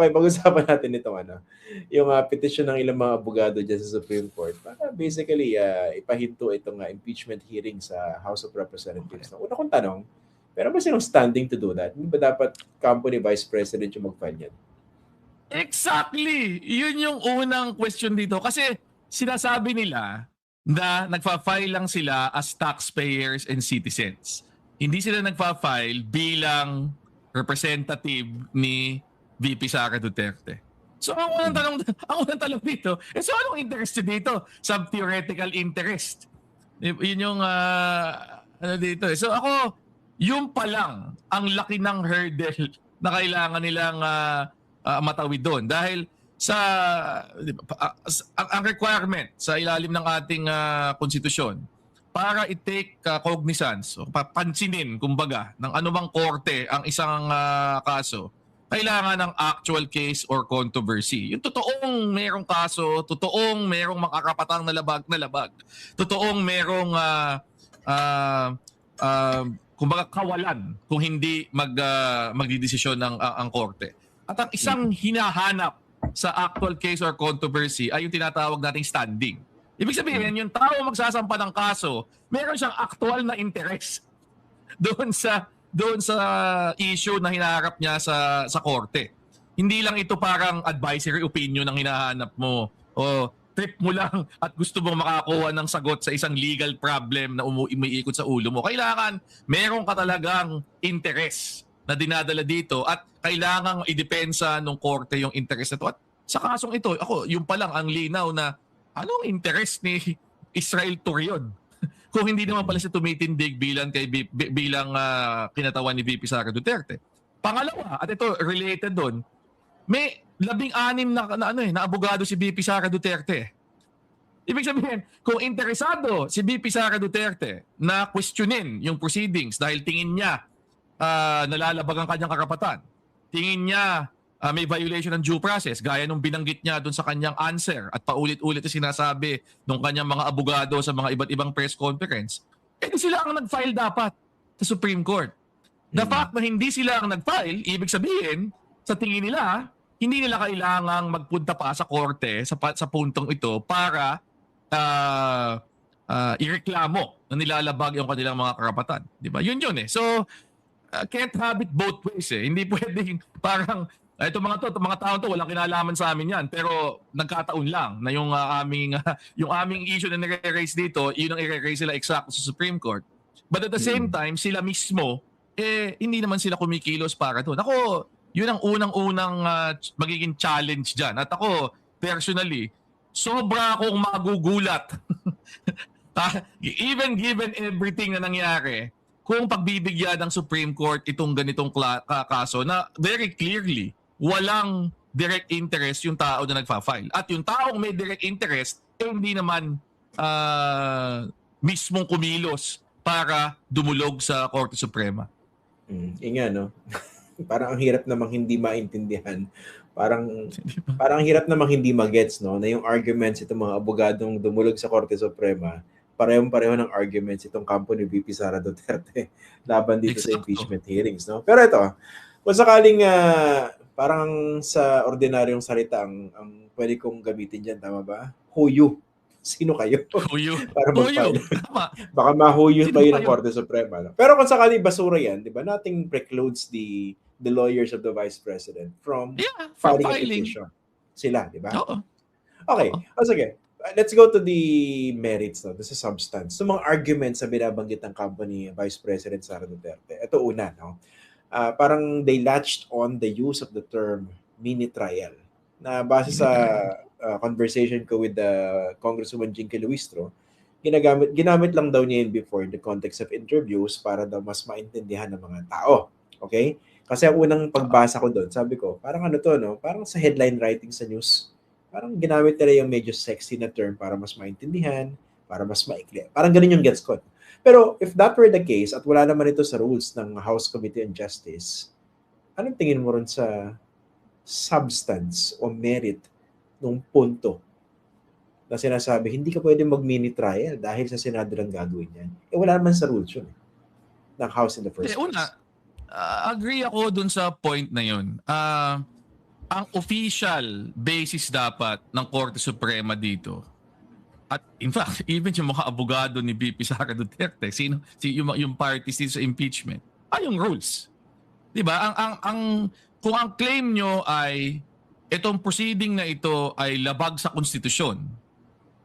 Okay, pag-usapan natin itong yung petisyon ng ilang mga abogado dyan sa Supreme Court para basically ipahinto itong impeachment hearing sa House of Representatives. Una kong tanong, pero ba silang standing to do that? Hindi ba dapat kampo ni Vice President yung mag-file yan? Exactly! Yun yung unang question dito. Kasi sinasabi nila na nagfa-file lang sila as taxpayers and citizens. Hindi sila nagfa-file bilang representative ni VP Sara Duterte. So ang unang tanong dito, so anong interest dito? Some theoretical interest. Yun yung ano dito. So ako, yung pa lang ang laki ng hurdle na kailangan nilang matawid doon. Dahil sa ang requirement sa ilalim ng ating konstitusyon para i-take cognizance o papansinin kumbaga ng anumang korte ang isang kaso, kailangan ng actual case or controversy. Yung totoong merong kaso, totoong merong makakarapatang nalabag, totoong merong kumbaga kawalan kung hindi magdidesisyon ng ang korte. At ang isang hinahanap sa actual case or controversy ay yung tinatawag nating standing. Ibig sabihin, yung tao magsasampa ng kaso, meron siyang actual na interest doon sa issue na hinaharap niya sa korte. Hindi lang ito parang advisory opinion ang hinahanap mo o trip mo lang at gusto mong makakuha ng sagot sa isang legal problem na umiikot sa ulo mo. Kailangan meron ka talagang interest na dinadala dito at kailangang idepensa ng korte yung interest nito. At sa kasong ito, yung pa lang ang linaw na anong interest ni Israel Torion? Kung hindi naman pala siya tumitindig bilang kinatawan ni VP Sara Duterte. Pangalawa, at ito related doon, may 16 na abogado si VP Sara Duterte. Ibig sabihin, kung interesado si VP Sara Duterte na questionin yung proceedings dahil tingin niya nalalabag ang kanyang karapatan, tingin niya may violation ng due process, gaya nung binanggit niya doon sa kanyang answer at paulit-ulit na sinasabi ng kanyang mga abogado sa mga iba't ibang press conference, di sila ang nag-file dapat sa Supreme Court. The fact na hindi sila ang nag-file, ibig sabihin, sa tingin nila, hindi nila kailangang magpunta pa sa korte sa puntong ito para ireklamo na nilalabag yung kanilang mga karapatan. Di ba? Yun eh. So, can't have it both ways eh. Hindi pwedeng parang itong mga tao to walang kinalaman sa amin yan, pero nagkataon lang na yung aming issue na nire-raise dito, yun ang i-raise sila exact sa Supreme Court. But at the same time, sila mismo hindi naman sila kumikilos para doon. Ako, yun ang unang magiging challenge dyan. At ako, personally, sobra akong magugulat. Even given everything na nangyari, kung pagbibigyan ng Supreme Court itong ganitong kaso na very clearly walang direct interest yung tao na nagfa-file. At yung taong may direct interest, hindi naman mismong kumilos para dumulog sa Korte Suprema. Nga, no? Parang ang hirap namang hindi maintindihan. Parang hirap namang hindi magets, no? Na yung arguments itong mga abogadong dumulog sa Korte Suprema, parehong-pareho ng arguments itong kampo ni VP Sara Duterte laban dito sa impeachment hearings, no? Pero ito, kung sakaling parang sa ordinaryong salita ang pwede kong gamitin dyan, tama ba? Huyo. Sino kayo? Huyo. Para mag-file. Tama. Baka mahuyo pa yun ng Korte Suprema. No? Pero kung sakaling basura yan, di ba, nothing precludes the lawyers of the Vice President from filing a petition. Sila, di ba? Oo. Okay. Sige. Let's go to the merits, no? This is substance. So, mga arguments na binabanggit ng company Vice President Sara Duterte. Ito una, no? Parang they latched on the use of the term mini trial na base sa conversation ko with the Congresswoman Jinky Luistro, ginamit lang daw niya yun before in the context of interviews para daw mas maintindihan ng mga tao. Okay? Kasi ang unang pagbasa ko doon, sabi ko, parang no? Parang sa headline writing sa news, parang ginamit nila yung medyo sexy na term para mas maintindihan, para mas maikli. Parang ganun yung gets ko. Pero if that were the case at wala naman ito sa rules ng House Committee on Justice, anong tingin mo rin sa substance o merit ng punto na sinasabi, hindi ka pwede mag-mini trial dahil sa Senado lang gagawin yan? Wala naman sa rules yun ng House in the first place. Agree ako dun sa point na yun. ang official basis dapat ng Korte Suprema dito, at in fact, even yung mga abogado ni VP Sara Duterte, yung parties dito sa impeachment, ay yung rules. 'Di ba? Kung ang claim nyo ay itong proceeding na ito ay labag sa konstitusyon,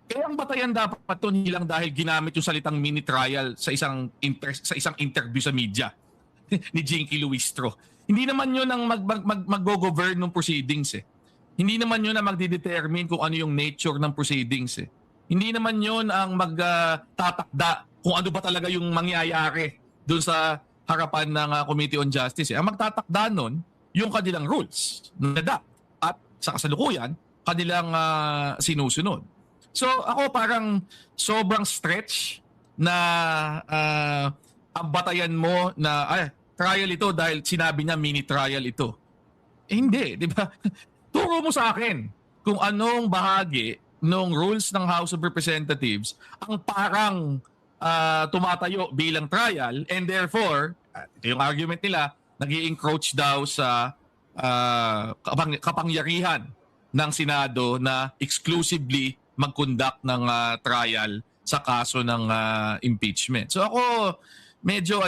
kaya ang batayan dapat ito hindi lang dahil ginamit yung salitang mini trial sa isang interview sa media ni Jinky Luistro. Hindi naman yun ang mag-govern ng proceedings eh. Hindi naman yun ang magdidetermine kung ano yung nature ng proceedings eh. Hindi naman yun ang magtatakda kung ano ba talaga yung mangyayari doon sa harapan ng Committee on Justice. Eh. Ang magtatakda nun, yung kanilang rules na adapt at sa kasalukuyan, kanilang sinusunod. So ako parang sobrang stretch na ang batayan mo na trial ito dahil sinabi niya mini trial ito. Hindi, di ba? Turo mo sa akin kung anong bahagi ng rules ng House of Representatives ang parang tumatayo bilang trial, and therefore, yung argument nila, nag-i-encroach daw sa kapangyarihan ng Senado na exclusively mag-conduct ng trial sa kaso ng impeachment. So ako, medyo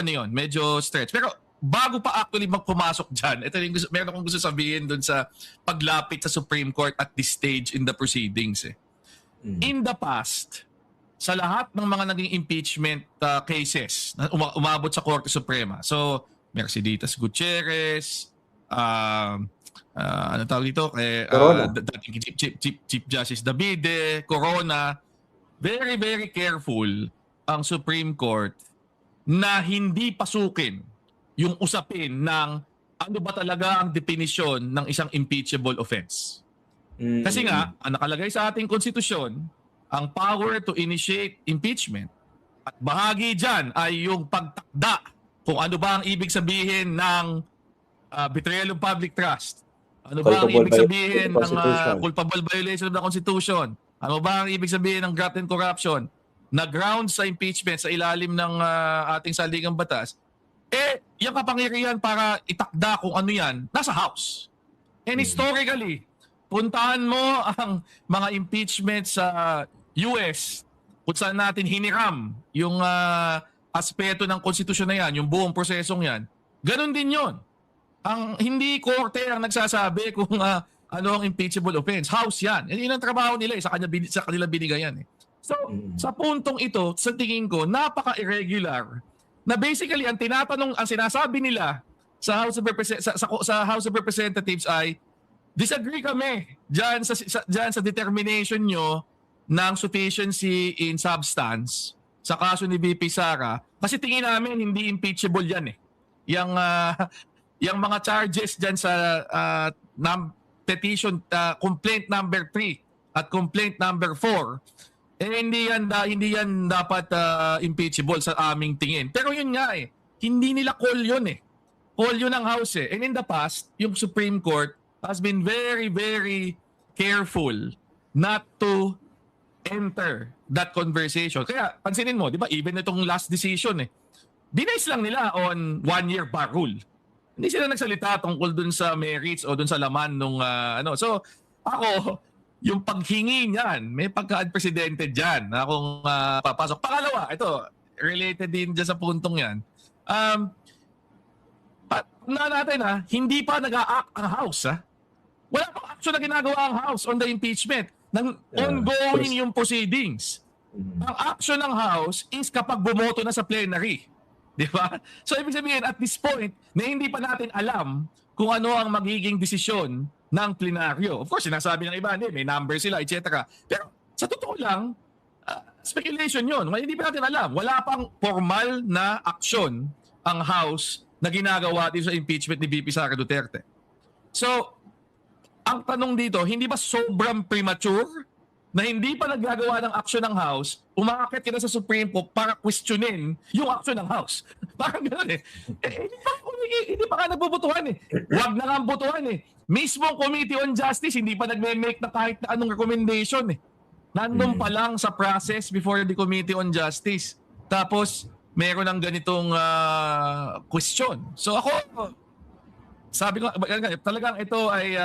stretch. Pero bago pa actually magpumasok dyan, ito yung meron akong gusto sabihin dun sa paglapit sa Supreme Court at this stage in the proceedings. In the past, sa lahat ng mga naging impeachment cases na umabot sa Korte Suprema, so Merceditas Gutierrez, ano tawag dito? Dating Chief Justice Davide, Corona, very, very careful ang Supreme Court na hindi pasukin yung usapin ng ano ba talaga ang definisyon ng isang impeachable offense. Kasi nga, ang nakalagay sa ating konstitusyon, ang power to initiate impeachment at bahagi dyan ay yung pagtakda kung ano ba ang ibig sabihin ng betrayal of public trust. Ano ba ang ibig sabihin ng culpable violation of the Constitution? Ano ba ang ibig sabihin ng graft and corruption na grounds sa impeachment sa ilalim ng ating saligang batas? Yung kapangyarihan para itakda kung ano yan, nasa House. And historically, puntahan mo ang mga impeachment sa US kung saan natin hiniram yung aspeto ng konstitusyon na yan, yung buong prosesong yan. Ganon din yon. Ang hindi korte ang nagsasabi kung ano ang impeachable offense. House yan. Yun ang trabaho nila sa kanila binigay yan. So, sa puntong ito, sa tingin ko, napaka-irregular na basically ang sinasabi nila sa House of Representatives ay disagree kami diyan sa determination nyo ng sufficiency in substance sa kaso ni VP Sara kasi tingin namin hindi impeachable yan eh. Yung mga charges diyan sa petition complaint number 3 at complaint number 4 hindi yan dapat impeachable sa aming tingin. Pero yun nga eh, hindi nila call yun eh. Call yun ng House eh. And in the past, yung Supreme Court has been very, very careful not to enter that conversation. Kaya pansinin mo, di ba, even itong last decision eh, binase lang nila on 1-year bar rule. Hindi sila nagsalita tungkol dun sa merits o dun sa laman nung So, ako, yung paghingi niyan, may pagka-unprecedented dyan na kung papasok. Pangalawa, ito, related din dyan sa puntong yan. Natin hindi pa nag-a-act ang House. Wala pang action na ginagawa ang House on the impeachment. Ongoing yung proceedings. Ang action ng House is kapag bumoto na sa plenary. Di ba? So, ibig sabihin, at this point, na hindi pa natin alam kung ano ang magiging desisyon ng plenaryo. Of course, sinasabi ng iba, may number sila, etc. Pero sa totoo lang, speculation yun. Hindi pa natin alam. Wala pang formal na aksyon ang House na ginagawa dito sa impeachment ni VP Sara Duterte. So, ang tanong dito, hindi ba sobrang premature na hindi pa naggagawa ng aksyon ng House, umakit ka na sa Supreme Court para questionin yung aksyon ng House? Parang gano'n eh. Hindi pa ka nabubutuhan eh. Huwag na nga butuhan eh. Mismong Committee on Justice, hindi pa nagme-make na kahit na anong recommendation eh. Nandun pa lang sa process before the Committee on Justice. Tapos, meron ng ganitong question. So ako, sabi ko, talagang ito ay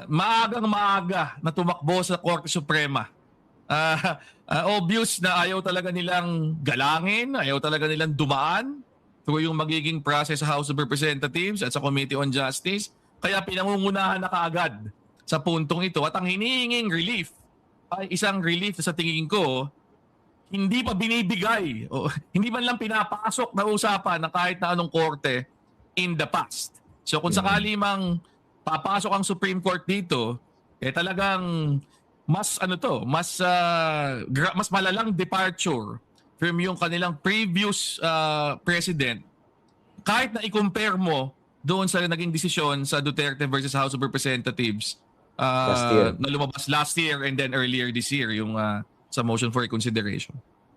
maagang maaga na tumakbo sa Korte Suprema. Obvious na ayaw talaga nilang galangin, ayaw talaga nilang dumaan through yung magiging process sa House of Representatives at sa Committee on Justice. Kaya pinangungunahan na kaagad sa puntong ito. At ang hinihinging relief ay isang relief na sa tingin ko hindi pa binibigay o hindi man lang pinapasok na usapan ng kahit na anong korte in the past. So kung sakali mang papasok ang Supreme Court dito, talagang mas mas malalang departure from yung kanilang previous president. Kahit na i-compare mo doon sa naging desisyon sa Duterte versus House of Representatives Last year. na lumabas last year and then earlier this year yung sa motion for reconsideration.